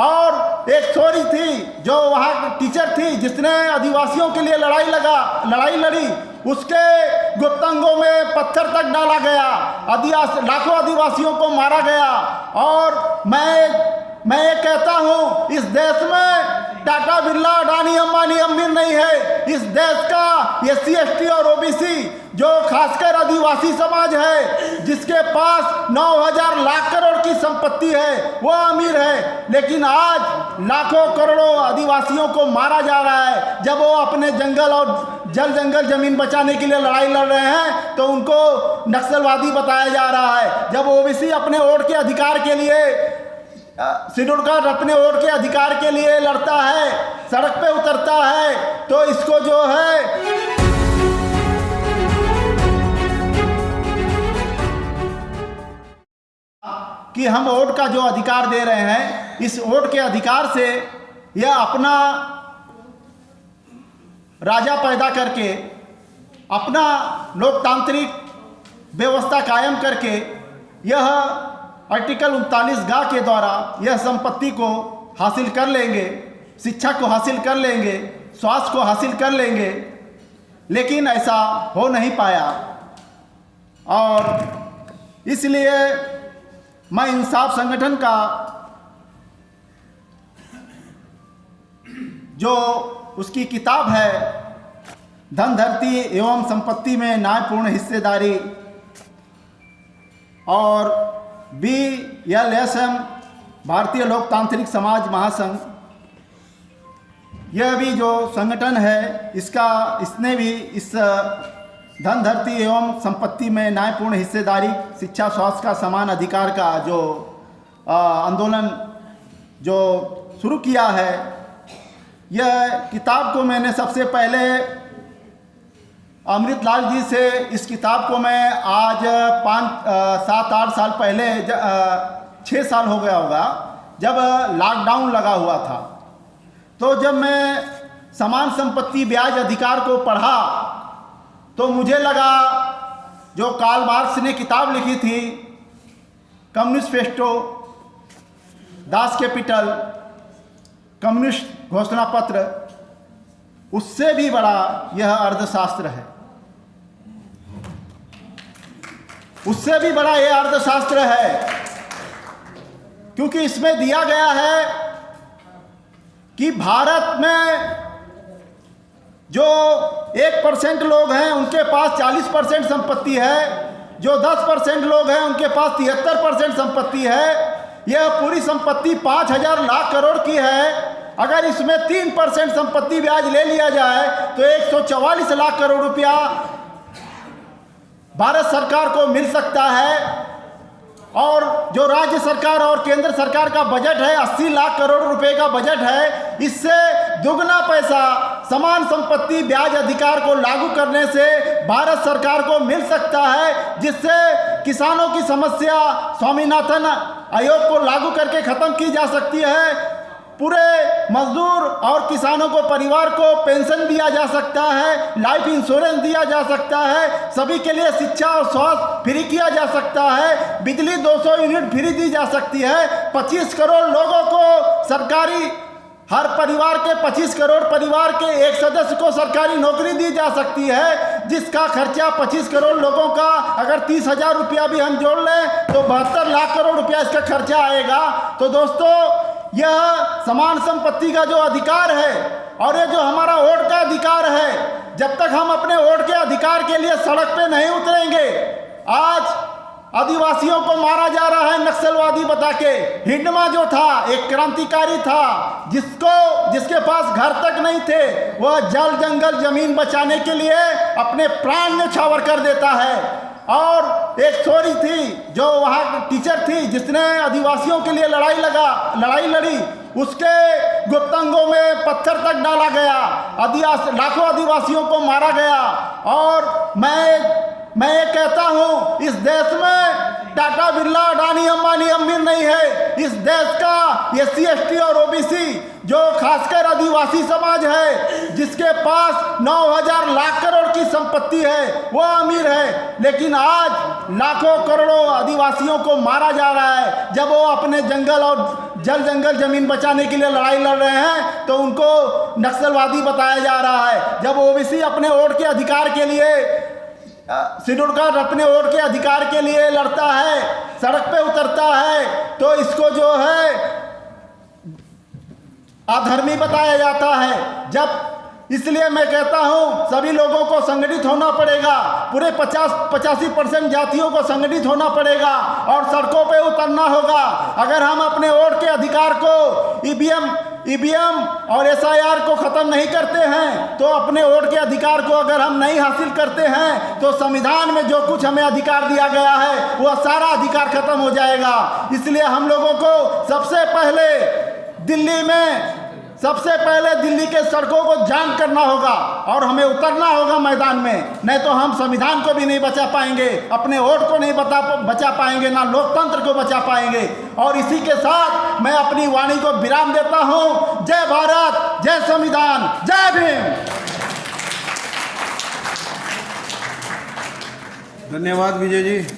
और एक छोरी थी जो वहाँ की टीचर थी जिसने आदिवासियों के लिए लड़ाई लड़ी, उसके गुप्तांगों में पत्थर तक डाला गया, लाखों आदिवासियों को मारा गया। और मैं ये कहता हूँ, इस देश में टाटा बिरला अडानी अंबानी अमीर नहीं है। इस देश का SC ST और OBC जो खासकर आदिवासी समाज है, जिसके पास 9,000 लाख करोड़ की संपत्ति है, वो अमीर है। लेकिन आज लाखों करोड़ों आदिवासियों को मारा जा रहा है। जब वो अपने जंगल और जंगल जमीन बचाने के लिए लड़ाई लड़ रहे हैं तो उनको नक्सलवादी बताया जा रहा है। जब OBC अपने वोट के अधिकार के लिए, शेड्यूल कास्ट अपने वोट के अधिकार के लिए लड़ता है, सड़क पे उतरता है, तो इसको जो है कि हम वोट का जो अधिकार दे रहे हैं, इस वोट के अधिकार से यह अपना राजा पैदा करके, अपना लोकतांत्रिक व्यवस्था कायम करके, यह आर्टिकल 39(ग) के द्वारा यह संपत्ति को हासिल कर लेंगे, शिक्षा को हासिल कर लेंगे, स्वास्थ्य को हासिल कर लेंगे। लेकिन ऐसा हो नहीं पाया और इसलिए मैं इंसाफ संगठन का जो उसकी किताब है धन धरती एवं संपत्ति में न्यायपूर्ण हिस्सेदारी, और BLSM भारतीय लोकतांत्रिक समाज महासंघ, यह भी जो संगठन है इसने भी इस धन धरती एवं संपत्ति में न्यायपूर्ण हिस्सेदारी, शिक्षा स्वास्थ्य का समान अधिकार का जो आंदोलन जो शुरू किया है, यह किताब को मैंने सबसे पहले अमृतलाल जी से, इस किताब को मैं आज 7-8 साल पहले 6 साल हो गया होगा, जब लॉकडाउन लगा हुआ था, तो जब मैं समान संपत्ति ब्याज अधिकार को पढ़ा तो मुझे लगा जो कार्ल मार्क्स ने किताब लिखी थी कम्युनिस्टो, दास कैपिटल, कम्युनिस्ट घोषणा पत्र, उससे भी बड़ा यह अर्थशास्त्र है, उससे भी बड़ा यह अर्थशास्त्र है। क्योंकि इसमें दिया गया है कि भारत में जो 1% लोग हैं उनके पास 40% संपत्ति है, जो 10% लोग हैं उनके पास 73% संपत्ति है। यह पूरी संपत्ति 5,000 लाख करोड़ की है। अगर इसमें 3% संपत्ति ब्याज ले लिया जाए तो 144 लाख करोड़ रुपया भारत सरकार को मिल सकता है, और जो राज्य सरकार और केंद्र सरकार का बजट है 80 लाख करोड़ रुपए का बजट है, इससे दुगना पैसा समान संपत्ति ब्याज अधिकार को लागू करने से भारत सरकार को मिल सकता है, जिससे किसानों की समस्या स्वामीनाथन आयोग को लागू करके खत्म की जा सकती है। पूरे मजदूर और किसानों को, परिवार को पेंशन दिया जा सकता है, लाइफ इंश्योरेंस दिया जा सकता है, सभी के लिए शिक्षा और स्वास्थ्य फ्री किया जा सकता है, बिजली 200 यूनिट फ्री दी जा सकती है, 25 करोड़ लोगों को सरकारी, हर परिवार के 25 करोड़ परिवार के एक सदस्य को सरकारी नौकरी दी जा सकती है, जिसका खर्चा 25 करोड़ लोगों का अगर 30,000 रुपया भी हम जोड़ लें तो 72 लाख करोड़ रुपया इसका खर्चा आएगा। तो दोस्तों, यह समान संपत्ति का जो अधिकार है और ये जो हमारा वोट का अधिकार है, जब तक हम अपने वोट के अधिकार के लिए सड़क पे नहीं उतरेंगे, आज आदिवासियों को मारा जा रहा है नक्सलवादी बता के। हिंडमा जो था एक क्रांतिकारी था, जिसके पास घर तक नहीं थे, वह जल जंगल जमीन बचाने के लिए अपने प्राण न्यौछावर कर देता है। और एक छोरी थी जो वहाँ की टीचर थी जिसने आदिवासियों के लिए लड़ाई लड़ी, उसके गुप्तांगों में पत्थर तक डाला गया, लाखों आदिवासियों को मारा गया। और मैं ये कहता हूँ, इस देश में टाटा बिरला अडानी अंबानी अमीर नहीं है। इस देश का SC ST और OBC जो खासकर आदिवासी समाज है, जिसके पास 9,000 लाख करोड़ की संपत्ति है, वो अमीर है। लेकिन आज लाखों करोड़ों आदिवासियों को मारा जा रहा है। जब वो अपने जंगल और जंगल जमीन बचाने के लिए लड़ाई लड़ रहे हैं तो उनको नक्सलवादी बताया जा रहा है। जब OBC अपने वोट के अधिकार के लिए, शेड्यूल कास्ट अपने वोट के अधिकार के लिए लड़ता है, सड़क पे उतरता है, तो इसको जो है अधर्मी बताया जाता है। जब इसलिए मैं कहता हूं सभी लोगों को संगठित होना पड़ेगा, पूरे 85% जातियों को संगठित होना पड़ेगा और सड़कों पे उतरना होगा। अगर हम अपने वोट के अधिकार को EVM और SIR को ख़त्म नहीं करते हैं, तो अपने वोट के अधिकार को अगर हम नहीं हासिल करते हैं, तो संविधान में जो कुछ हमें अधिकार दिया गया है वह सारा अधिकार खत्म हो जाएगा। इसलिए हम लोगों को सबसे पहले दिल्ली के सड़कों को जाम करना होगा और हमें उतरना होगा मैदान में। नहीं तो हम संविधान को भी नहीं बचा पाएंगे, अपने वोट को नहीं बचा पाएंगे, ना लोकतंत्र को बचा पाएंगे। और इसी के साथ मैं अपनी वाणी को विराम देता हूं। जय भारत, जय संविधान, जय भीम। धन्यवाद विजय जी।